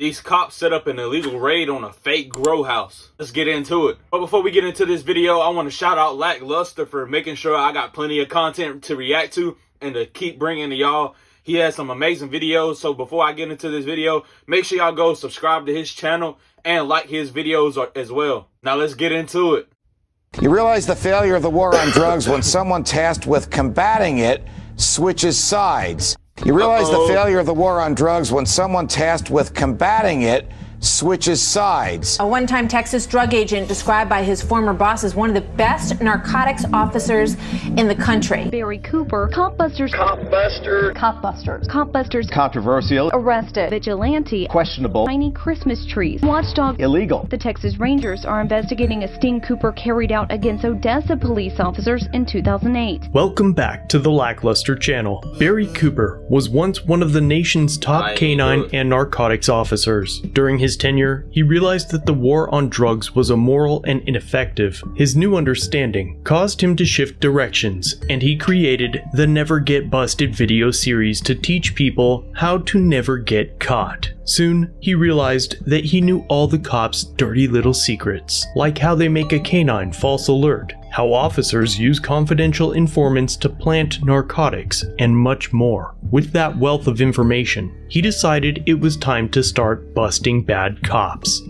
These cops set up an illegal raid on a fake grow house. Let's get into it. But before we get into this video, I want to shout out Lackluster for making sure I got plenty of content to react to and to keep bringing to y'all. He has some amazing videos. So before I get into this video, make sure y'all go subscribe to his channel and like his videos as well. Now let's get into it. You realize the failure of the war on drugs when someone tasked with combating it switches sides. You realize the failure of the war on drugs when someone tasked with combating it switches sides. A one-time Texas drug agent described by his former boss as one of the best narcotics officers in the country. Barry Cooper, Copbusters. Controversial. Arrested. Vigilante. Questionable. Tiny Christmas trees. Watchdog. Illegal. The Texas Rangers are investigating a sting Cooper carried out against Odessa police officers in 2008. Welcome back to the Lackluster channel. Barry Cooper was once one of the nation's top canine and narcotics officers. During his tenure, he realized that the war on drugs was immoral and ineffective. His new understanding caused him to shift directions, and he created the Never Get Busted video series to teach people how to never get caught. Soon, he realized that he knew all the cops' dirty little secrets, like how they make a canine false alert, how officers use confidential informants to plant narcotics, and much more. With that wealth of information, he decided it was time to start busting bad cops.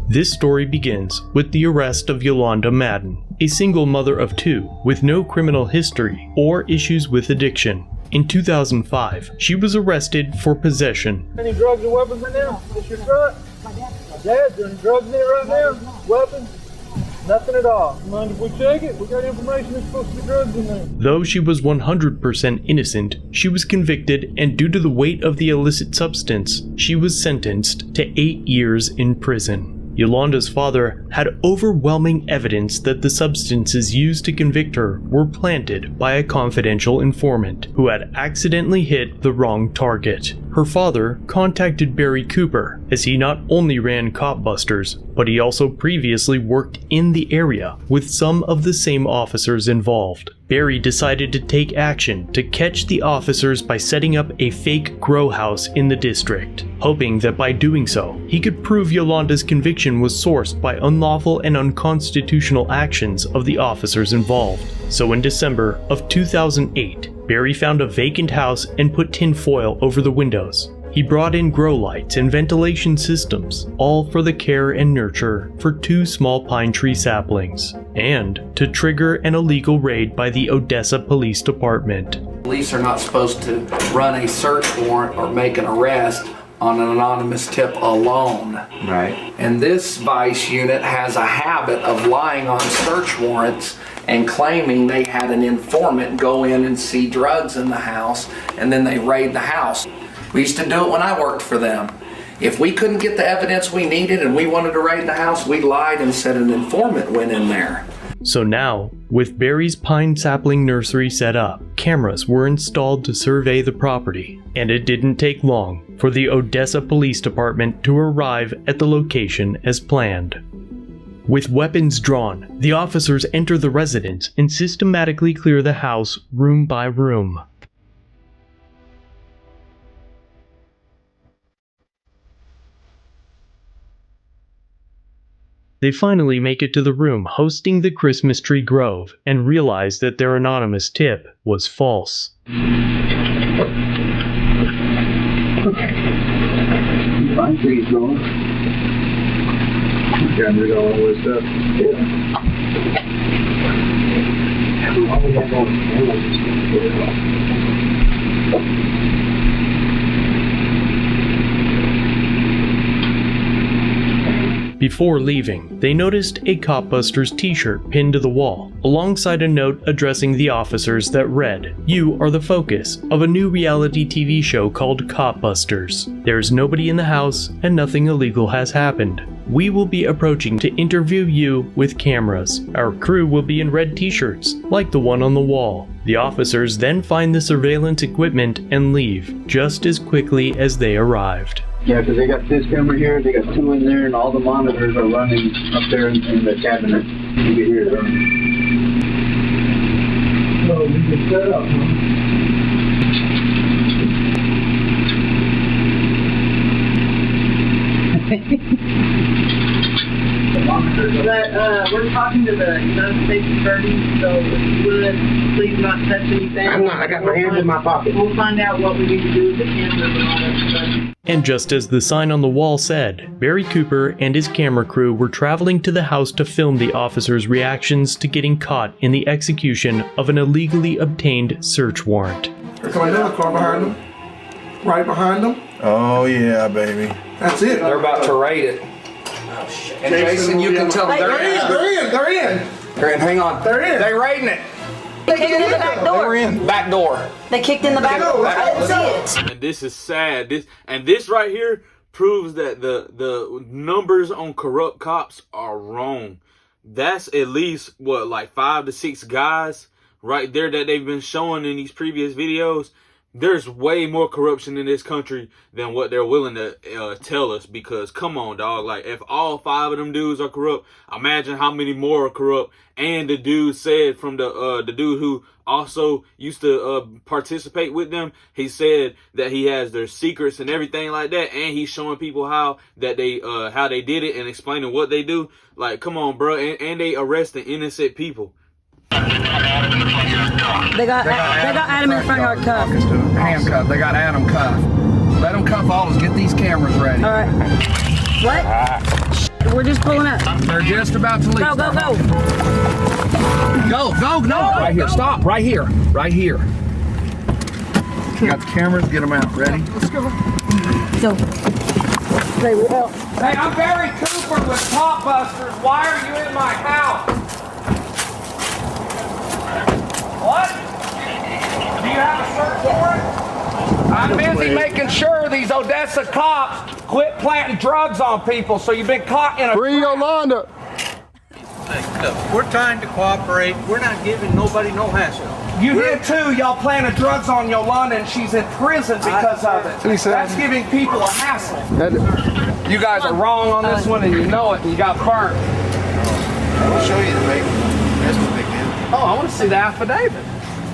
This story begins with the arrest of Yolanda Madden, a single mother of two with no criminal history or issues with addiction. In 2005, she was arrested for possession. Any drugs or weapons in there? It's your truck? My dad's doing drugs in it right now? Weapons? Nothing at all. Mind if we check it? We got information there's supposed to be drugs in there. Though she was 100% innocent, she was convicted, and due to the weight of the illicit substance, she was sentenced to 8 years in prison. Yolanda's father had overwhelming evidence that the substances used to convict her were planted by a confidential informant who had accidentally hit the wrong target. Her father contacted Barry Cooper, as he not only ran Copbusters, but he also previously worked in the area with some of the same officers involved. Barry decided to take action to catch the officers by setting up a fake grow house in the district, hoping that by doing so, he could prove Yolanda's conviction was sourced by unlawful and unconstitutional actions of the officers involved. So in December of 2008, Barry found a vacant house and put tinfoil over the windows. He brought in grow lights and ventilation systems, all for the care and nurture for 2 small pine tree saplings, and to trigger an illegal raid by the Odessa Police Department. Police are not supposed to run a search warrant or make an arrest on an anonymous tip alone. Right. And this vice unit has a habit of lying on search warrants and claiming they had an informant go in and see drugs in the house, and then they raid the house. We used to do it when I worked for them. If we couldn't get the evidence we needed and we wanted to raid the house, we lied and said an informant went in there. So now, with Barry's pine sapling nursery set up, cameras were installed to survey the property, and it didn't take long for the Odessa Police Department to arrive at the location as planned. With weapons drawn, the officers enter the residence and systematically clear the house room by room. They finally make it to the room hosting the Christmas tree grove and realize that their anonymous tip was false. Pine trees growing. Got rid of all this stuff. Before leaving, they noticed a Copbusters t-shirt pinned to the wall, alongside a note addressing the officers that read, "You are the focus of a new reality TV show called Copbusters. There's nobody in the house and nothing illegal has happened. We will be approaching to interview you with cameras. Our crew will be in red t-shirts, like the one on the wall." The officers then find the surveillance equipment and leave, just as quickly as they arrived. Yeah, because they got this camera here, they got 2 in there, and all the monitors are running up there in the cabinet. You can hear them. So we can set up, huh? But we're talking to the United States Attorney, so if you would, please not touch anything. I'm not. I got my hands in my pocket. We'll find out what we need to do with the cameras and all that stuff. And just as the sign on the wall said, Barry Cooper and his camera crew were traveling to the house to film the officers' reactions to getting caught in the execution of an illegally obtained search warrant. There's another car behind them. Right behind them. Oh yeah, baby. That's it. They're about to raid it. And Jason, you can tell them They're in. They're in. Hang on. They're in. They're raiding it. They kicked in the back door. We're in. Back door. They kicked in the back door. I didn't see it. And this is sad. This right here proves that the numbers on corrupt cops are wrong. That's at least what, like 5 to 6 guys right there that they've been showing in these previous videos. There's way more corruption in this country than what they're willing to tell us, because come on, dog, like if all 5 of them dudes are corrupt, imagine how many more are corrupt. And the dude said from the dude who also used to participate with them, he said that he has their secrets and everything like that, and he's showing people how they did it and explaining what they do. Like, come on, bro, and they arresting innocent people. They got Adam in the front yard cuffed. Handcuffed. They got Adam cuffed. Let them cuff all of us. Get these cameras ready. All right. What? We're just pulling up. They're just about to leave. Go, go, go. Go. Right here. Stop. Right here. Right here. You got the cameras. Get them out. Ready? Let's go. Go. Hey, I'm Barry Cooper with Top Busters. Why are you in my house? What? Do you have a search warrant? I'm busy making sure these Odessa cops quit planting drugs on people, so you've been caught in a... Free Yolanda. We're trying to cooperate. We're not giving nobody no hassle. You did too. Y'all planted drugs on Yolanda and she's in prison because of it. That's giving people a hassle. You guys are wrong on this one and you know it and you got burnt. I'll show you the paper. That's what they did. Oh, I want to see the affidavit.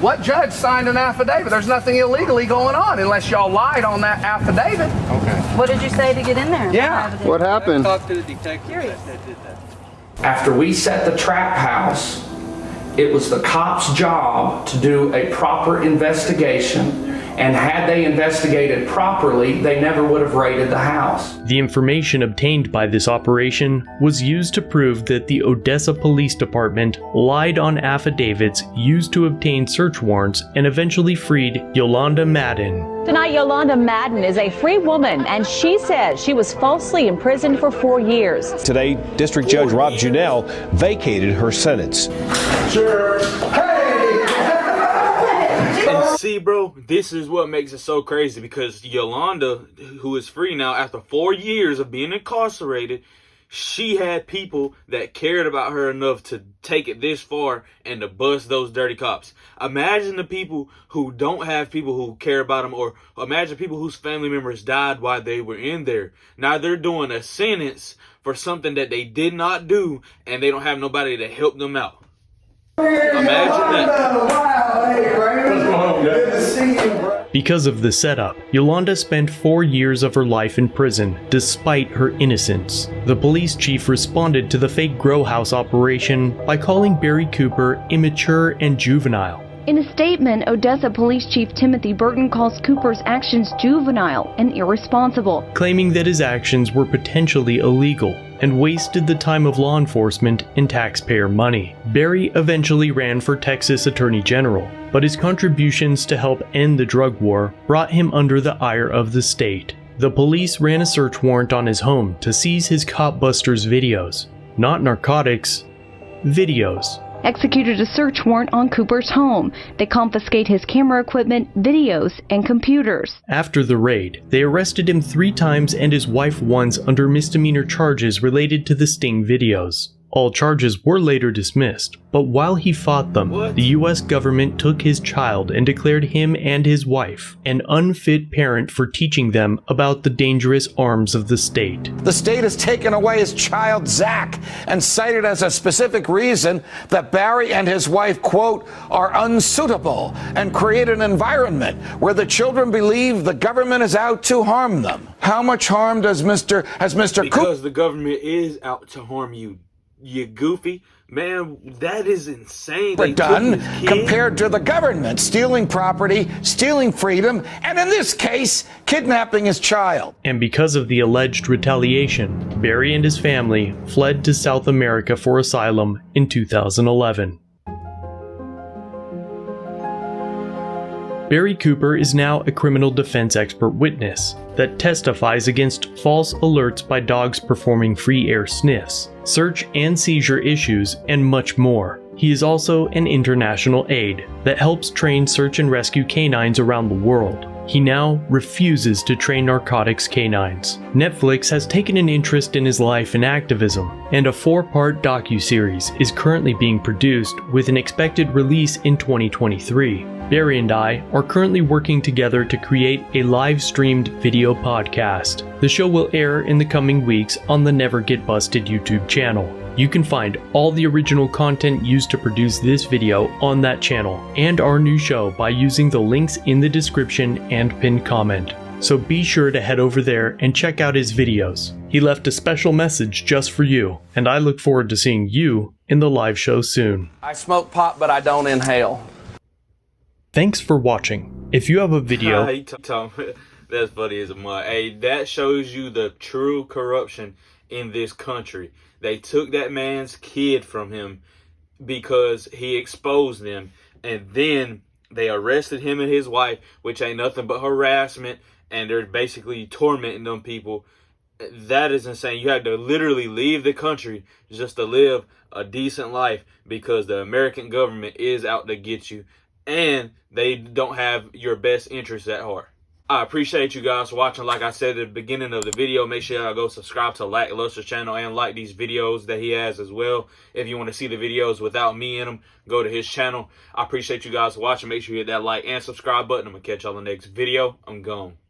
What judge signed an affidavit? There's nothing illegally going on unless y'all lied on that affidavit. Okay. What did you say to get in there? Yeah. What happened? Talk to the detective that did that. After we set the trap house, it was the cops' job to do a proper investigation, and had they investigated properly, they never would have raided the house. The information obtained by this operation was used to prove that the Odessa Police Department lied on affidavits used to obtain search warrants and eventually freed Yolanda Madden. Tonight, Yolanda Madden is a free woman, and she says she was falsely imprisoned for 4 years. Today, District Judge Rob Junell vacated her sentence. Sure. And see, bro, this is what makes it so crazy, because Yolanda, who is free now after 4 years of being incarcerated, she had people that cared about her enough to take it this far and to bust those dirty cops. Imagine the people who don't have people who care about them, or imagine people whose family members died while they were in there. Now they're doing a sentence for something that they did not do, and they don't have nobody to help them out. Imagine that. Because of the setup, Yolanda spent 4 years of her life in prison despite her innocence. The police chief responded to the fake grow house operation by calling Barry Cooper immature and juvenile. In a statement, Odessa Police Chief Timothy Burton calls Cooper's actions juvenile and irresponsible, claiming that his actions were potentially illegal and wasted the time of law enforcement and taxpayer money. Barry eventually ran for Texas Attorney General, but his contributions to help end the drug war brought him under the ire of the state. The police ran a search warrant on his home to seize his Cop Busters videos. Not narcotics, videos. executed a search warrant on Cooper's home. They confiscate his camera equipment, videos, and computers. After the raid, they arrested him 3 times and his wife once under misdemeanor charges related to the Sting videos. All charges were later dismissed, but while he fought them, the US government took his child and declared him and his wife an unfit parent for teaching them about the dangerous arms of the state. The state has taken away his child, Zach, and cited as a specific reason that Barry and his wife, quote, are unsuitable and create an environment where the children believe the government is out to harm them. How much harm does Mr. Cooper? Because the government is out to harm you. you goofy. Man, that is insane. We're They took done his kid. compared to the government stealing property, stealing freedom, and in this case, kidnapping his child. And because of the alleged retaliation, Barry and his family fled to South America for asylum in 2011. Barry Cooper is now a criminal defense expert witness that testifies against false alerts by dogs performing free air sniffs, search and seizure issues, and much more. He is also an international aide that helps train search and rescue canines around the world. He now refuses to train narcotics canines. Netflix has taken an interest in his life and activism, and a 4-part docuseries is currently being produced with an expected release in 2023. Barry and I are currently working together to create a live-streamed video podcast. The show will air in the coming weeks on the Never Get Busted YouTube channel. You can find all the original content used to produce this video on that channel and our new show by using the links in the description and pinned comment. So be sure to head over there and check out his videos. He left a special message just for you, and I look forward to seeing you in the live show soon. I smoke pot, but I don't inhale. Thanks for watching. If you have a video... That's funny as a mud. Hey, that shows you the true corruption in this country. They took that man's kid from him because he exposed them, and then they arrested him and his wife, which ain't nothing but harassment, and they're basically tormenting them people. That is insane. You had to literally leave the country just to live a decent life because the American government is out to get you, and they don't have your best interests at heart. I appreciate you guys for watching. Like I said at the beginning of the video, make sure y'all go subscribe to Lackluster's channel and like these videos that he has as well. If you want to see the videos without me in them, go to his channel. I appreciate you guys for watching. Make sure you hit that like and subscribe button. I'm going to catch y'all in the next video. I'm gone.